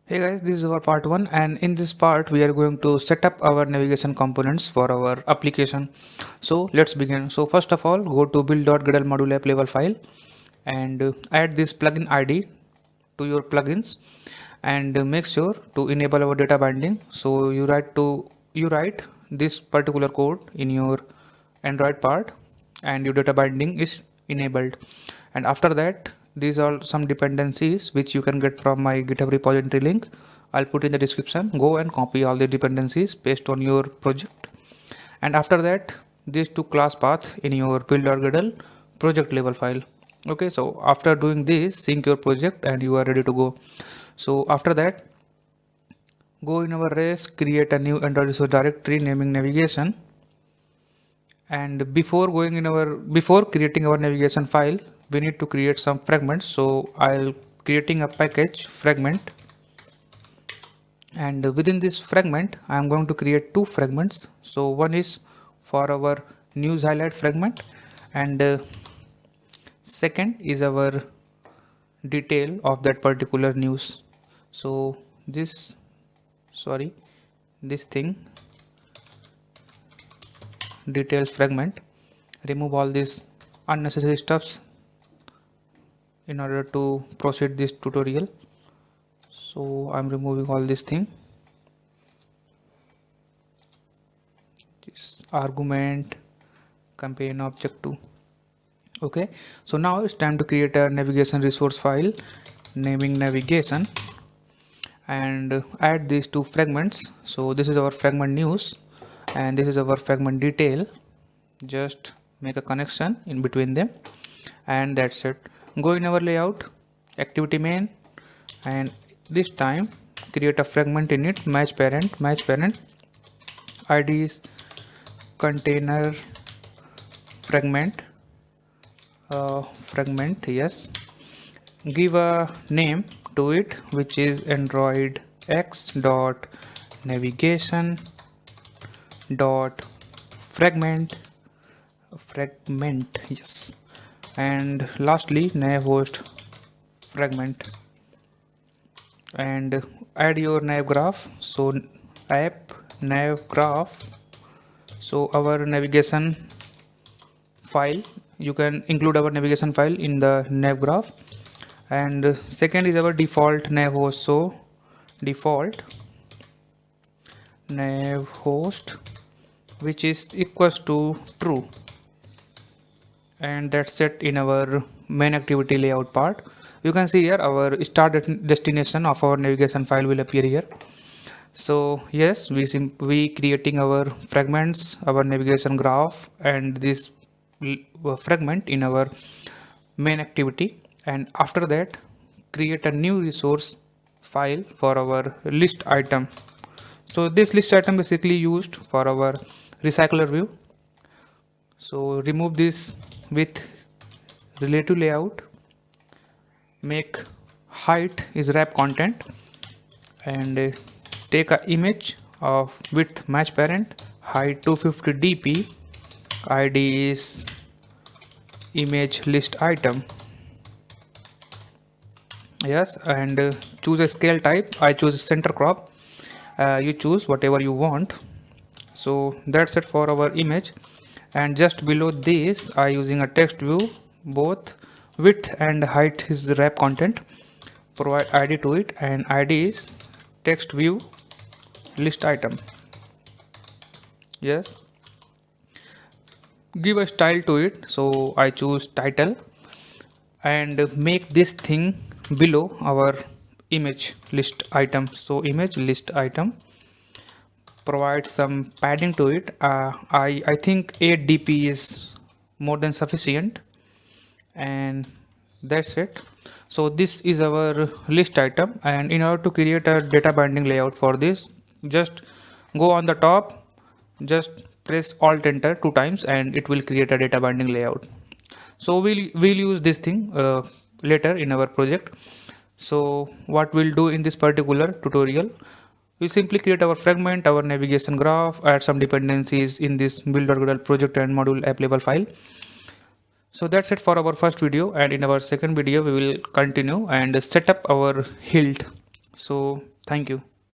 Hey guys, this is our part 1, and in this part we are going to set up our navigation components for our application. So let's begin. So first of all, go to build.gradle module app level file and add this plugin ID to your plugins, and make sure to enable our data binding. So you write this particular code in your Android part and your data binding is enabled. And after that, these are some dependencies which you can get from my GitHub repository link. I'll put in the description. Go and copy all the dependencies, paste on your project. And after that, these two class path in your build.gradle project level file. Okay, so after doing this, sync your project and you are ready to go. So after that, go in our res, create a new Android resource directory naming navigation. And before creating our navigation file, we need to create some fragments. So I'll creating a package fragment, and within this fragment I am going to create two fragments. So one is for our news highlight fragment, and second is our detail of that particular news. So this thing, details fragment, remove all these unnecessary stuffs in order to proceed this tutorial. So I'm removing all this thing, this argument, campaign object 2. Okay, so now it's time to create a navigation resource file naming navigation and add these two fragments. So this is our fragment news and this is our fragment detail. Just make a connection in between them and that's it. Go in our layout, activity main, and this time create a fragment in it, match parent id is container fragment, yes, give a name to it which is android x dot navigation dot fragment, yes, and lastly nav host fragment, and add your nav graph. So app nav graph, so our navigation file, you can include our navigation file in the nav graph. And second is our default nav host, so default nav host which is equals to true, and that's set in our main activity layout part. You can see here our start destination of our navigation file will appear here. So yes, we creating our fragments, our navigation graph, and this fragment in our main activity, and after that create a new resource file for our list item. So this list item basically used for our recycler view. So remove this with relative layout, make height is wrap content, and take a image of width match parent, height 250 dp, id is image list item, yes, and choose a scale type. I choose center crop, you choose whatever you want. So that's it for our image, and just below this I using a text view, both width and height is wrap content, provide id to it, and id is text view list item, yes, give a style to it. So I choose title and make this thing below our image list item. So image list item, provide some padding to it. I think 8 dp is more than sufficient, and that's it. So this is our list item, and in order to create a data binding layout for this, just go on the top, just press alt enter 2 times and it will create a data binding layout. So we'll use this thing later in our project. So what we'll do in this particular tutorial, we simply create our fragment, our navigation graph, add some dependencies in this build.gradle project and module app level file. So that's it for our first video, and in our second video we will continue and set up our hilt. So thank you.